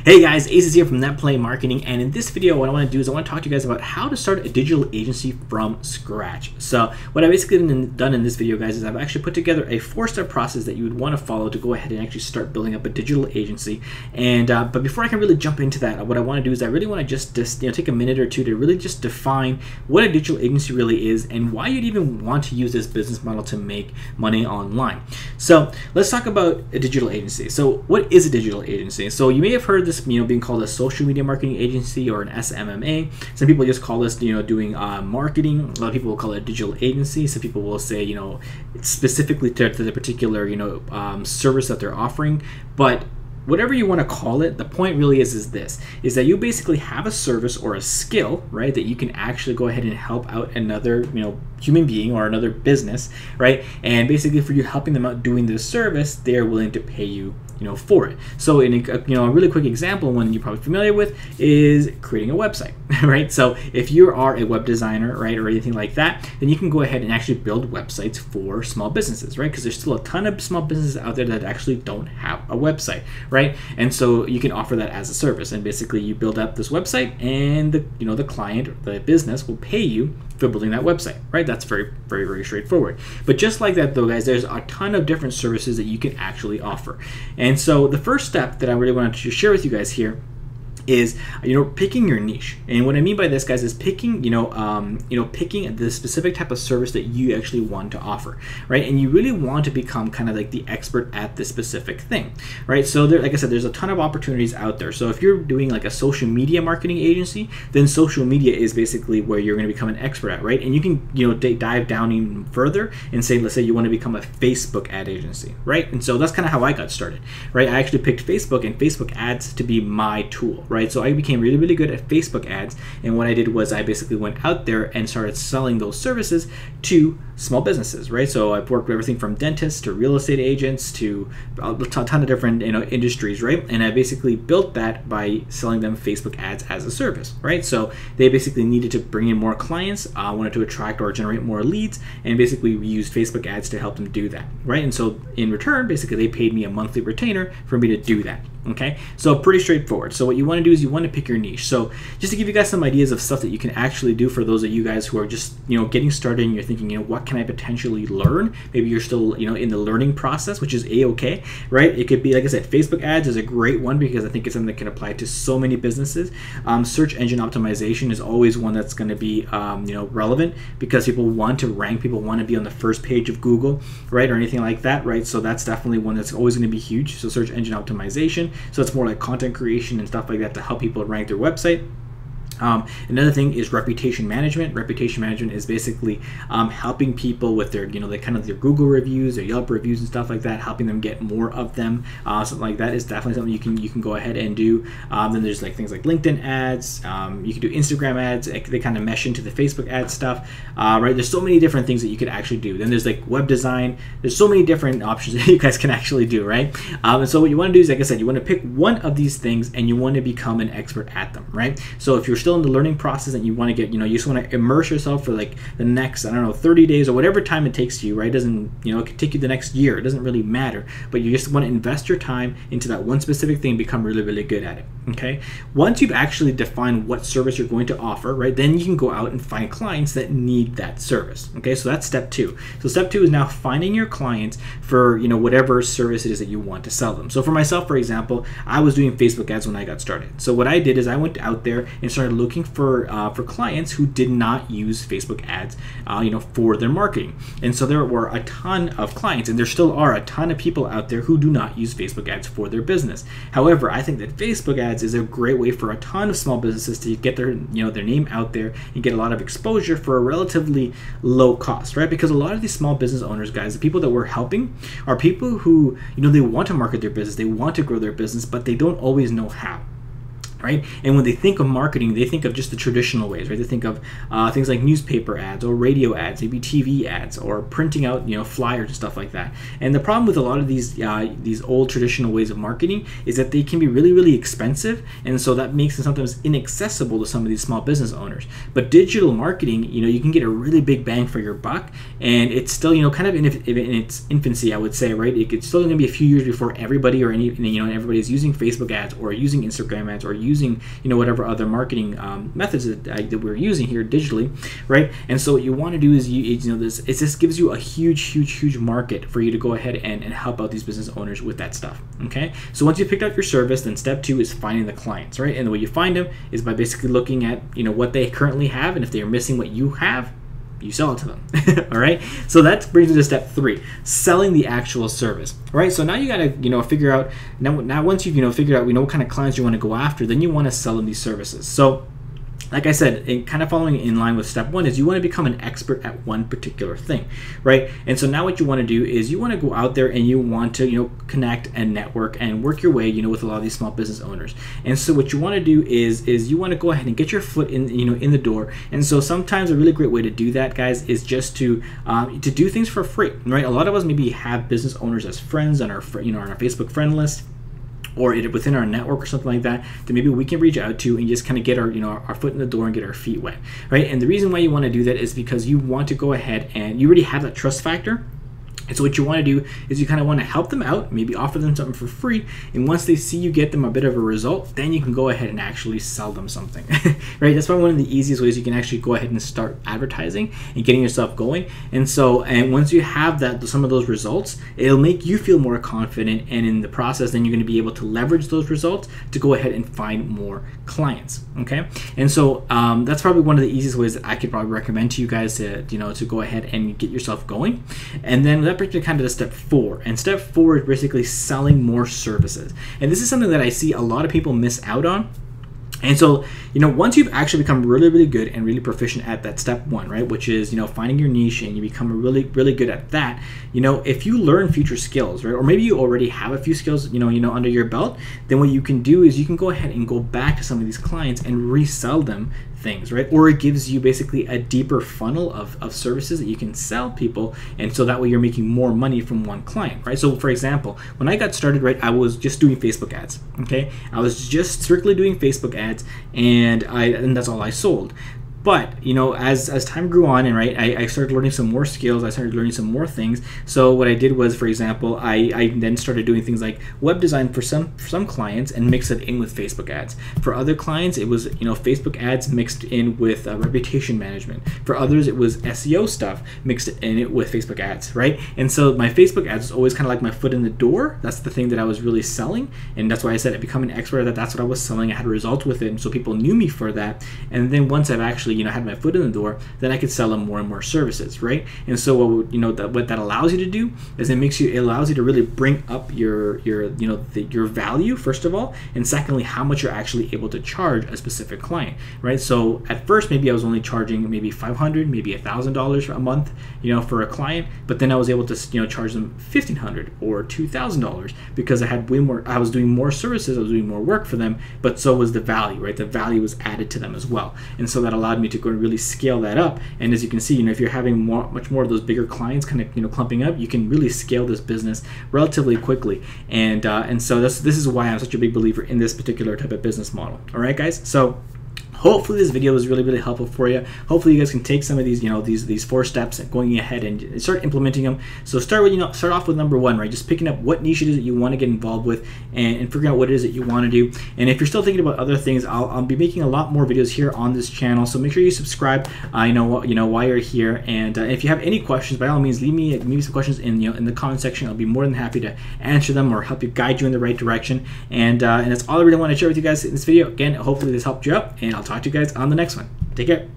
Hey guys, Ace is here from NetPlay Marketing, and in this video what I want to do is I want to talk to you guys about how to start a digital agency from scratch. So what I've basically done in this video, guys, is I've actually put together a 4-step process that you would want to follow to go ahead and actually start building up a digital agency. And but before I can really jump into that, what I want to do is I really want to just take a minute or two to really just define what a digital agency really is and why you'd even want to use this business model to make money online. So let's talk about a digital agency. So what is a digital agency? So you may have heard this being called a social media marketing agency or an SMMA. Some people just call this doing marketing. A lot of people will call it a digital agency. Some people will say specifically to the particular service that they're offering. But whatever you want to call it, the point really is that you basically have a service or a skill, right, that you can actually go ahead and help out another human being or another business, right? And basically for you helping them out doing this service, they're willing to pay you for it. So in a really quick example, one you're probably familiar with is creating a website, right? So if you are a web designer, right, or anything like that, then you can go ahead and actually build websites for small businesses, right? Because there's still a ton of small businesses out there that actually don't have a website, right? And so you can offer that as a service, and basically you build up this website, and the client or the business will pay you for building that website, right? That's very, very, very straightforward. But just like that though, guys, there's a ton of different services that you can actually offer. And so the first step that I really wanted to share with you guys here is picking your niche. And what I mean by this, guys, is picking picking the specific type of service that you actually want to offer, right? And you really want to become kind of like the expert at this specific thing, right? So there, like I said, there's a ton of opportunities out there. So if you're doing like a social media marketing agency, then social media is basically where you're going to become an expert at, right? And you can dive down even further and say, let's say you want to become a Facebook ad agency, right? And so that's kind of how I got started, right? I actually picked Facebook and Facebook ads to be my tool, right? So I became really, really good at Facebook ads, and what I did was I basically went out there and started selling those services to small businesses, right? So I've worked with everything from dentists to real estate agents to a ton of different industries, right? And I basically built that by selling them Facebook ads as a service, right? So they basically needed to bring in more clients, wanted to attract or generate more leads, and basically we used Facebook ads to help them do that, right? And so in return, basically they paid me a monthly retainer for me to do that. Okay, so pretty straightforward. So what you want to do is you want to pick your niche. So just to give you guys some ideas of stuff that you can actually do for those of you guys who are just getting started and you're thinking what can I potentially learn? Maybe you're still in the learning process, which is a-okay, right? It could be, like I said, Facebook ads is a great one because I think it's something that can apply to so many businesses. Search engine optimization is always one that's going to be relevant because people want to rank, people want to be on the first page of Google, right, or anything like that, right? So that's definitely one that's always going to be huge. So search engine optimization. So it's more like content creation and stuff like that to help people rank their website. Another thing is reputation management. Reputation management is basically helping people with their, their Google reviews, their Yelp reviews and stuff like that, helping them get more of them. Something like that is definitely something you can go ahead and do. Then there's like things like LinkedIn ads. You can do Instagram ads. They kind of mesh into the Facebook ad stuff, right? There's so many different things that you could actually do. Then there's like web design. There's so many different options that you guys can actually do, right? And so what you want to do is, like I said, you want to pick one of these things and you want to become an expert at them, right? So if you're still in the learning process and you want to get, you just want to immerse yourself for like the next, 30 days or whatever time it takes you, right? It doesn't, it could take you the next year. It doesn't really matter, but you just want to invest your time into that one specific thing, become really, really good at it. Okay. Once you've actually defined what service you're going to offer, right, then you can go out and find clients that need that service. Okay. So that's step 2. So step 2 is now finding your clients for, whatever service it is that you want to sell them. So for myself, for example, I was doing Facebook ads when I got started. So what I did is I went out there and started looking for clients who did not use Facebook ads, for their marketing. And so there were a ton of clients, and there still are a ton of people out there who do not use Facebook ads for their business. However, I think that Facebook ads is a great way for a ton of small businesses to get their, their name out there and get a lot of exposure for a relatively low cost, right? Because a lot of these small business owners, guys, the people that we're helping are people who, they want to market their business, they want to grow their business, but they don't always know how. right? And when they think of marketing, they think of just the traditional ways, right? They think of things like newspaper ads or radio ads, maybe TV ads, or printing out, flyers and stuff like that. And the problem with a lot of these old traditional ways of marketing is that they can be really, really expensive, and so that makes them sometimes inaccessible to some of these small business owners. But digital marketing, you can get a really big bang for your buck, and it's still, kind of in its infancy, I would say, right? It's still going to be a few years before everybody or everybody's using Facebook ads or using Instagram ads or using whatever other marketing methods that we're using here digitally, right? And so what you want to do is this gives you a huge market for you to go ahead and help out these business owners with that stuff. Okay, so once you picked out your service, then step 2 is finding the clients, right? And the way you find them is by basically looking at what they currently have, and if they are missing what you have, you sell it to them. All right, so that brings me to step 3, selling the actual service. All right, so now you got to figure out now once you've figured out what kind of clients you want to go after, then you want to sell them these services. So like I said, and kind of following in line with step 1 is you want to become an expert at one particular thing, right? And so now what you want to do is you want to go out there and you want to connect and network and work your way with a lot of these small business owners. And so what you want to do is you want to go ahead and get your foot in in the door. And so sometimes a really great way to do that, guys, is just to do things for free, right? A lot of us maybe have business owners as friends on our on our Facebook friend list, or within our network or something like that maybe we can reach out to and just kind of get our our foot in the door and get our feet wet, right? And the reason why you want to do that is because you want to go ahead and you already have that trust factor. And so what you want to do is you kind of want to help them out, maybe offer them something for free, and once they see you get them a bit of a result, then you can go ahead and actually sell them something, right? That's probably one of the easiest ways you can actually go ahead and start advertising and getting yourself going. And once you have some of those results, it'll make you feel more confident, and in the process, then you're going to be able to leverage those results to go ahead and find more clients, okay? And so that's probably one of the easiest ways that I could probably recommend to you guys to go ahead and get yourself going. And then that brings me kind of to step 4, and step 4 is basically selling more services. And this is something that I see a lot of people miss out on. And so, once you've actually become really, really good and really proficient at that step 1, right, which is, finding your niche, and you become really, really good at that, if you learn future skills, right, or maybe you already have a few skills, under your belt, then what you can do is you can go ahead and go back to some of these clients and resell them things, right? Or it gives you basically a deeper funnel of services that you can sell people, and so that way you're making more money from one client, right? So for example, when I got started, right, I was just doing Facebook ads, okay? I was just strictly doing Facebook ads, and that's all I sold. But as time grew on, and right, I started learning some more skills. I started learning some more things. So what I did was, for example, I then started doing things like web design for some clients and mix it in with Facebook ads. For other clients, it was Facebook ads mixed in with reputation management. For others, it was SEO stuff mixed in it with Facebook ads, right? And so my Facebook ads was always kind of like my foot in the door. That's the thing that I was really selling, and that's why I said I become an expert at that. That's what I was selling. I had results with it, and so people knew me for that. And then once I've actually had my foot in the door, then I could sell them more and more services, right? And so what that allows you to do is it allows you to really bring up your value, first of all, and secondly, how much you're actually able to charge a specific client, right? So at first, maybe I was only charging maybe $500, maybe $1,000 a month, for a client, but then I was able to charge them $1,500 or $2,000 because I had I was doing more services, I was doing more work for them, but so was the value, right? The value was added to them as well, and so that allowed me to go and really scale that up. And as you can see, if you're having much more of those bigger clients kind of clumping up, you can really scale this business relatively quickly. And so this is why I'm such a big believer in this particular type of business model. All right, guys. So hopefully this video was really, really helpful for you. Hopefully you guys can take some of these, these 4 steps and going ahead and start implementing them. So start off with number 1, right? Just picking up what niche it is that you want to get involved with, and figuring out what it is that you want to do. And if you're still thinking about other things, I'll be making a lot more videos here on this channel. So make sure you subscribe. While you're here. And if you have any questions, by all means, leave me some questions in the comment section. I'll be more than happy to answer them or help you guide you in the right direction. And that's all I really want to share with you guys in this video. Again, hopefully this helped you out, and I'll talk to you guys on the next one. Take care.